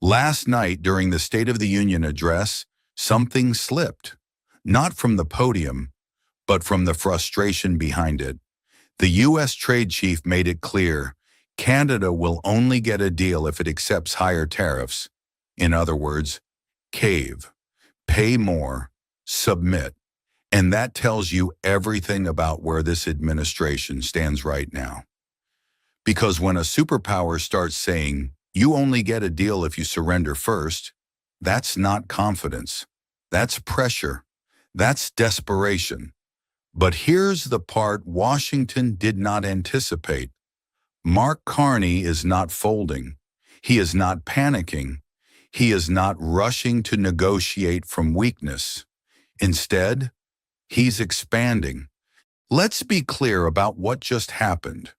Last night, during the State of the Union address, something slipped. Not from the podium, but from the frustration behind it. The U.S. trade chief made it clear Canada will only get a deal if it accepts higher tariffs. In other words, cave, pay more, submit. And that tells you everything about where this administration stands right now. Because when a superpower starts saying, you only get a deal if you surrender first, that's not confidence. That's pressure. That's desperation. But here's the part Washington did not anticipate. Mark Carney is not folding. He is not panicking. He is not rushing to negotiate from weakness. Instead, he's expanding. Let's be clear about what just happened.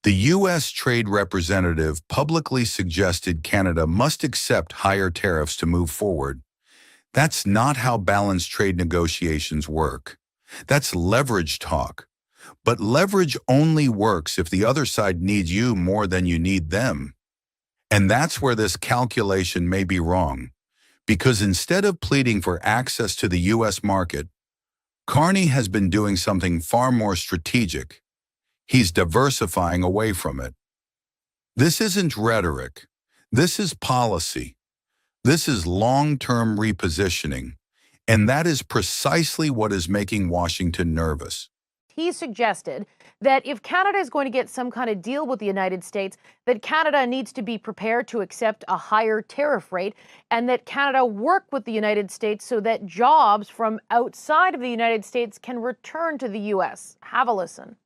The U.S. Trade Representative publicly suggested Canada must accept higher tariffs to move forward. That's not how balanced trade negotiations work. That's leverage talk. But leverage only works if the other side needs you more than you need them. And that's where this calculation may be wrong. Because instead of pleading for access to the U.S. market, Carney has been doing something far more strategic. He's diversifying away from it. This isn't rhetoric. This is policy. This is long-term repositioning. And that is precisely what is making Washington nervous. He suggested that if Canada is going to get some kind of deal with the United States, that Canada needs to be prepared to accept a higher tariff rate, and that Canada work with the United States so that jobs from outside of the United States can return to the U.S. Have a listen.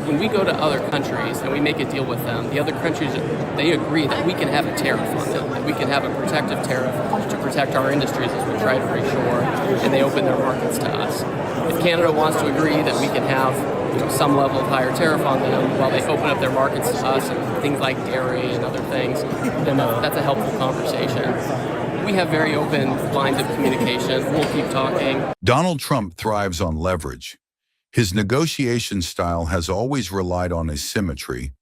When we go to other countries and we make a deal with them, the other countries, they agree that we can have a tariff on them, that we can have a protective tariff to protect our industries as we try to reshore, and they open their markets to us. If Canada wants to agree that we can have some level of higher tariff on them while they open up their markets to us and things like dairy and other things, then that's a helpful conversation. We have very open lines of communication. We'll keep talking. Donald Trump thrives on leverage. His negotiation style has always relied on asymmetry.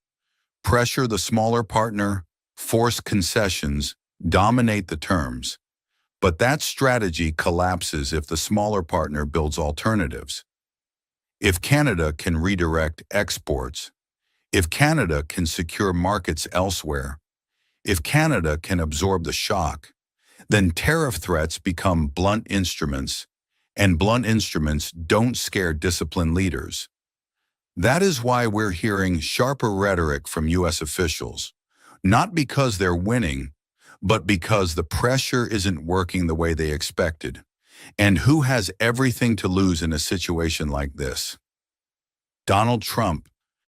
Pressure the smaller partner, force concessions, dominate the terms. But that strategy collapses if the smaller partner builds alternatives. If Canada can redirect exports, if Canada can secure markets elsewhere, if Canada can absorb the shock, then tariff threats become blunt instruments, and blunt instruments don't scare disciplined leaders. That is why we're hearing sharper rhetoric from U.S. officials, not because they're winning, but because the pressure isn't working the way they expected. And who has everything to lose in a situation like this? Donald Trump.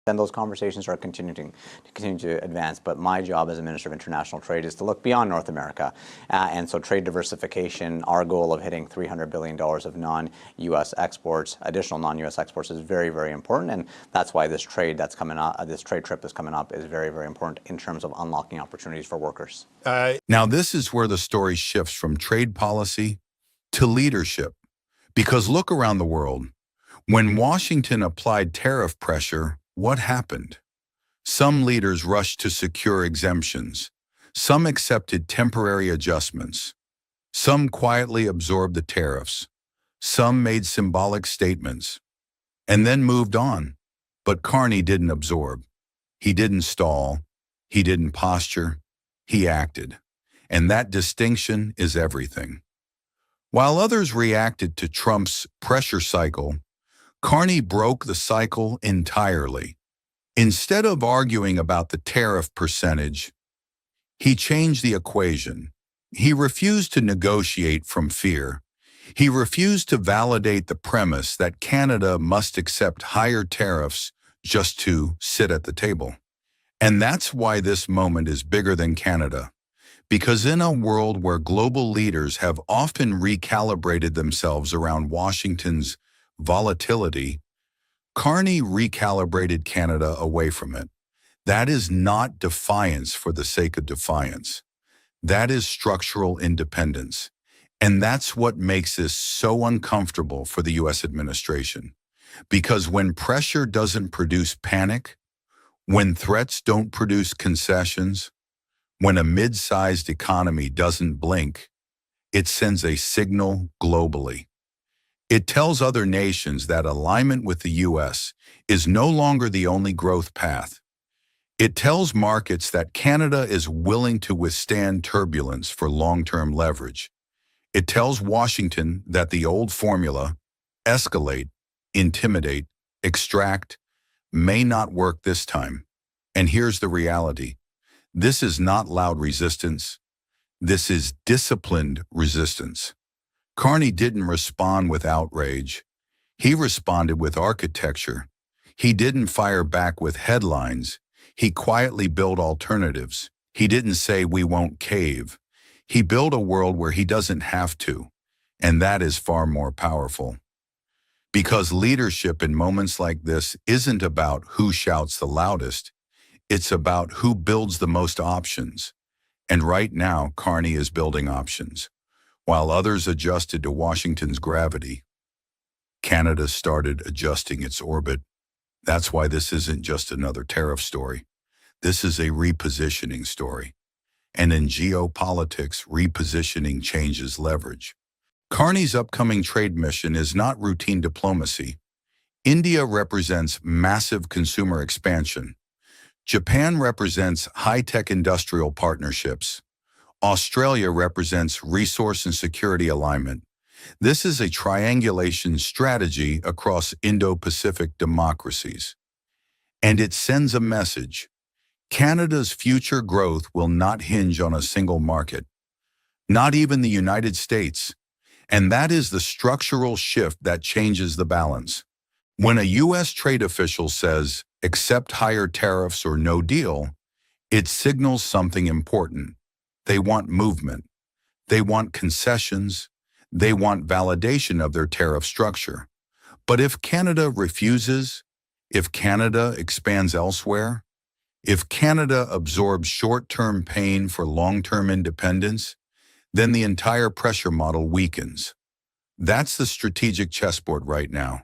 And those conversations are continuing to advance. But my job as a Minister of International Trade is to look beyond North America. And so trade diversification, our goal of hitting $300 billion of non-U.S. exports, additional non-U.S. exports, is very, very important. And that's why this trade that's coming up, this trade trip that's coming up, is very, very important in terms of unlocking opportunities for workers. Now, this is where the story shifts from trade policy to leadership. Because look around the world. When Washington applied tariff pressure, what happened? Some leaders rushed to secure exemptions. Some accepted temporary adjustments. Some quietly absorbed the tariffs. Some made symbolic statements and then moved on. But Carney didn't absorb. He didn't stall. He didn't posture. He acted. And that distinction is everything. While others reacted to Trump's pressure cycle, Carney broke the cycle entirely. Instead of arguing about the tariff percentage, he changed the equation. He refused to negotiate from fear. He refused to validate the premise that Canada must accept higher tariffs just to sit at the table. And that's why this moment is bigger than Canada. Because in a world where global leaders have often recalibrated themselves around Washington's volatility, Carney recalibrated Canada away from it. That is not defiance for the sake of defiance. That is structural independence. And that's what makes this so uncomfortable for the U.S. administration. Because when pressure doesn't produce panic, when threats don't produce concessions, When a mid-sized economy doesn't blink, it sends a signal globally. It tells other nations that alignment with the U.S. is no longer the only growth path. It tells markets that Canada is willing to withstand turbulence for long-term leverage. It tells Washington that the old formula, escalate, intimidate, extract, may not work this time. And here's the reality. This is not loud resistance. This is disciplined resistance. Carney didn't respond with outrage. He responded with architecture. He didn't fire back with headlines. He quietly built alternatives. He didn't say we won't cave. He built a world where he doesn't have to, and that is far more powerful. Because leadership in moments like this isn't about who shouts the loudest. It's about who builds the most options. And right now, Carney is building options. While others adjusted to Washington's gravity, Canada started adjusting its orbit. That's why this isn't just another tariff story. This is a repositioning story. And in geopolitics, repositioning changes leverage. Carney's upcoming trade mission is not routine diplomacy. India represents massive consumer expansion. Japan represents high-tech industrial partnerships. Australia represents resource and security alignment. This is a triangulation strategy across Indo-Pacific democracies. And it sends a message. Canada's future growth will not hinge on a single market, not even the United States. And that is the structural shift that changes the balance. When a U.S. trade official says, accept higher tariffs or no deal, it signals something important. They want movement. They want concessions. They want validation of their tariff structure. But if Canada refuses, if Canada expands elsewhere, if Canada absorbs short-term pain for long-term independence, then the entire pressure model weakens. That's the strategic chessboard right now.